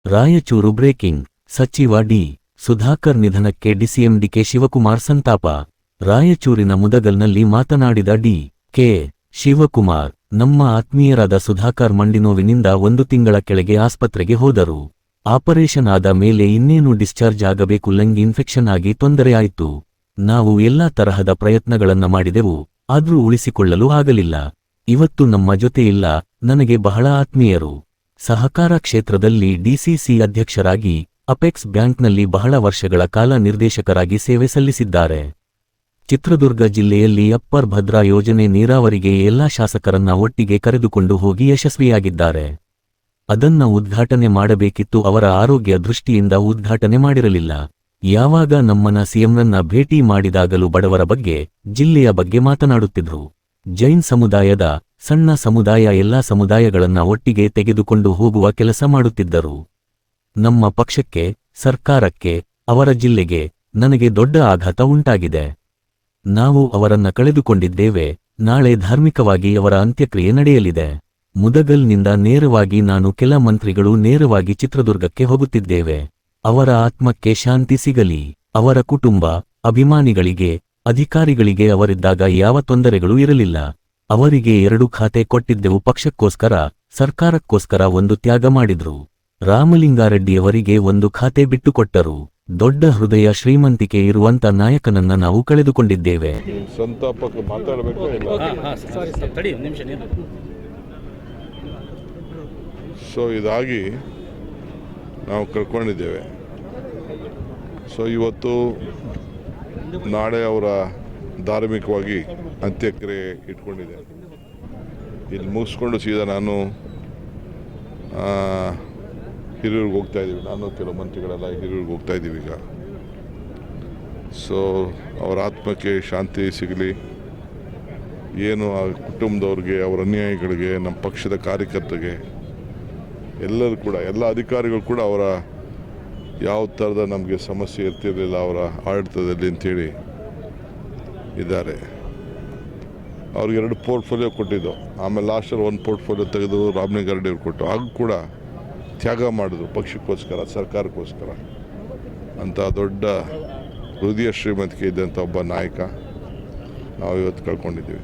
Raichur breaking. ಸಚಿವ D. Sudhakar ನಿಧನಕ್ಕೆ DCM DK Shivakumar ಸಂತಾಪ. ರಾಯಚೂರಿನ ಮುದಗಲ್ನಲ್ಲಿ ಮಾತನಾಡಿದ ಡಿ. ಕೆ. ಶಿವಕುಮಾರ್, ನಮ್ಮ ಆತ್ಮೀಯರಾದ ಸುಧಾಕರ್ ಮಂಡಿನೋವಿನಿಂದ 1 ತಿಂಗಳ ಕೆಳಗೆ ಆಸ್ಪತ್ರೆಗೆ ಹೋದರು. ಆಪರೇಷನ್ ಆದ ಮೇಲೆ ಇನ್ನೇನು ಡಿಸ್ಚಾರ್ಜ್ ಆಗಬೇಕು. ಲಂಗ್ ಇನ್ಫೆಕ್ಷನ್ ಆಗಿ ತೊಂದರೆ ಆಯಿತು. ನಾವು ಎಲ್ಲಾ ತರಹದ ಪ್ರಯತ್ನಗಳನ್ನ ಮಾಡಿದೆವು, ಆದ್ರೂ ಉಳಿಸಿಕೊಳ್ಳಲು ಆಗಲಿಲ್ಲ. ಇವತ್ತು ನಮ್ಮ ಜೊತೆ ಇಲ್ಲ. ನನಗೆ ಬಹಳ ಆತ್ಮೀಯರು. ಸಹಕಾರ ಕ್ಷೇತ್ರದಲ್ಲಿ ಡಿಸಿಸಿ ಅಧ್ಯಕ್ಷರಾಗಿ, ಅಪೆಕ್ಸ್ ಬ್ಯಾಂಕ್ನಲ್ಲಿ ಬಹಳ ವರ್ಷಗಳ ಕಾಲ ನಿರ್ದೇಶಕರಾಗಿ ಸೇವೆ ಸಲ್ಲಿಸಿದ್ದಾರೆ. ಚಿತ್ರದುರ್ಗ ಜಿಲ್ಲೆಯಲ್ಲಿ ಅಪ್ಪರ್ ಭದ್ರಾ ಯೋಜನೆ ನೀರಾವರಿಗೆ ಎಲ್ಲಾ ಶಾಸಕರನ್ನ ಒಟ್ಟಿಗೆ ಕರೆದುಕೊಂಡು ಹೋಗಿ ಯಶಸ್ವಿಯಾಗಿದ್ದಾರೆ. ಅದನ್ನ ಉದ್ಘಾಟನೆ ಮಾಡಬೇಕಿತ್ತು. ಅವರ ಆರೋಗ್ಯ ದೃಷ್ಟಿಯಿಂದ ಉದ್ಘಾಟನೆ ಮಾಡಿರಲಿಲ್ಲ. ಯಾವಾಗ ನಮ್ಮನ್ನ ಸಿಎಂರನ್ನ ಭೇಟಿ ಮಾಡಿದಾಗಲೂ ಬಡವರ ಬಗ್ಗೆ, ಜಿಲ್ಲೆಯ ಬಗ್ಗೆ ಮಾತನಾಡುತ್ತಿದ್ರು. ಜೈನ್ ಸಮುದಾಯದ, ಸಣ್ಣ ಸಮುದಾಯ ಎಲ್ಲಾ ಸಮುದಾಯಗಳನ್ನ ಒಟ್ಟಿಗೆ ತೆಗೆದುಕೊಂಡು ಹೋಗುವ ಕೆಲಸ ಮಾಡುತ್ತಿದ್ದರು. ನಮ್ಮ ಪಕ್ಷಕ್ಕೆ, ಸರ್ಕಾರಕ್ಕೆ, ಅವರ ಜಿಲ್ಲೆಗೆ, ನನಗೆ ದೊಡ್ಡ ಆಘಾತ ಉಂಟಾಗಿದೆ. ನಾವು ಅವರನ್ನ ಕಳೆದುಕೊಂಡಿದ್ದೇವೆ. ನಾಳೆ ಧಾರ್ಮಿಕವಾಗಿ ಅವರ ಅಂತ್ಯಕ್ರಿಯೆ ನಡೆಯಲಿದೆ. ಮುದಗಲ್ನಿಂದ ನೇರವಾಗಿ ನಾನು, ಕೆಲ ಮಂತ್ರಿಗಳು ನೇರವಾಗಿ ಚಿತ್ರದುರ್ಗಕ್ಕೆ ಹೋಗುತ್ತಿದ್ದೇವೆ. ಅವರ ಆತ್ಮಕ್ಕೆ ಶಾಂತಿ ಸಿಗಲಿ. ಅವರ ಕುಟುಂಬ, ಅಭಿಮಾನಿಗಳಿಗೆ, ಅಧಿಕಾರಿಗಳಿಗೆ ಅವರಿದ್ದಾಗ ಯಾವ ತೊಂದರೆಗಳೂ ಇರಲಿಲ್ಲ. ಅವರಿಗೆ 2 ಖಾತೆ ಕೊಟ್ಟಿದ್ದೆವು. ಪಕ್ಷಕ್ಕೋಸ್ಕರ, ಸರ್ಕಾರಕ್ಕೋಸ್ಕರ ಒಂದು ತ್ಯಾಗ ಮಾಡಿದ್ರು. ರಾಮಲಿಂಗಾರೆಡ್ಡಿಯವರಿಗೆ 1 ಖಾತೆ ಬಿಟ್ಟುಕೊಟ್ಟರು. ದೊಡ್ಡ ಹೃದಯ, ಶ್ರೀಮಂತಿಕೆ ಇರುವಂತ ನಾಯಕನನ್ನ ನಾವು ಕಳೆದುಕೊಂಡಿದ್ದೇವೆ. ಇದಾಗಿ ನಾವು ಕಳ್ಕೊಂಡಿದ್ದೇವೆ. ಇವತ್ತು ನಾಳೆ ಅವರ ಧಾರ್ಮಿಕವಾಗಿ ಅಂತ್ಯಕ್ರಿಯೆ ಇಟ್ಕೊಂಡಿದೆ. ಇಲ್ಲಿ ಮುಗಿಸ್ಕೊಂಡು ಸೀದಾ ನಾನು ಹಿರಿಯೂರಿಗೆ ಹೋಗ್ತಾ ಇದ್ದೀವಿ. ನಾನು ಕೆಲವು ಮಂತ್ರಿಗಳೆಲ್ಲ ಹಿರಿಯೂರಿಗೆ ಹೋಗ್ತಾ ಇದ್ದೀವಿ ಈಗ. ಅವರ ಆತ್ಮಕ್ಕೆ ಶಾಂತಿ ಸಿಗಲಿ. ಏನು ಆ ಕುಟುಂಬದವ್ರಿಗೆ, ಅವರ ಅನ್ಯಾಯಿಗಳಿಗೆ, ನಮ್ಮ ಪಕ್ಷದ ಕಾರ್ಯಕರ್ತರಿಗೆ, ಎಲ್ಲರೂ ಕೂಡ, ಎಲ್ಲ ಅಧಿಕಾರಿಗಳು ಕೂಡ ಅವರ ಯಾವ ಥರದ ನಮಗೆ ಸಮಸ್ಯೆ ಇರ್ತಿರಲಿಲ್ಲ ಅವರ ಆಡಳಿತದಲ್ಲಿ ಅಂತೇಳಿ ಇದ್ದಾರೆ. ಅವ್ರಿಗೆ 2 ಪೋರ್ಟ್ಫೋಲಿಯೋ ಕೊಟ್ಟಿದ್ದು. ಆಮೇಲೆ ಲಾಸ್ಟಲ್ಲಿ 1 ಪೋರ್ಟ್ಫೋಲಿಯೋ ತೆಗೆದು ರಾಮಲಿಂಗಾರೆಡ್ಡಿ ಕೊಟ್ಟು, ಆಗ ಕೂಡ ತ್ಯಾಗ ಮಾಡಿದ್ರು ಪಕ್ಷಕ್ಕೋಸ್ಕರ, ಸರ್ಕಾರಕ್ಕೋಸ್ಕರ. ಅಂತ ದೊಡ್ಡ ಹೃದಯ ಶ್ರೀಮಂತಿಕೆ ಇದ್ದಂಥ ಒಬ್ಬ ನಾಯಕ ನಾವು ಇವತ್ತು ಕಳ್ಕೊಂಡಿದ್ದೀವಿ.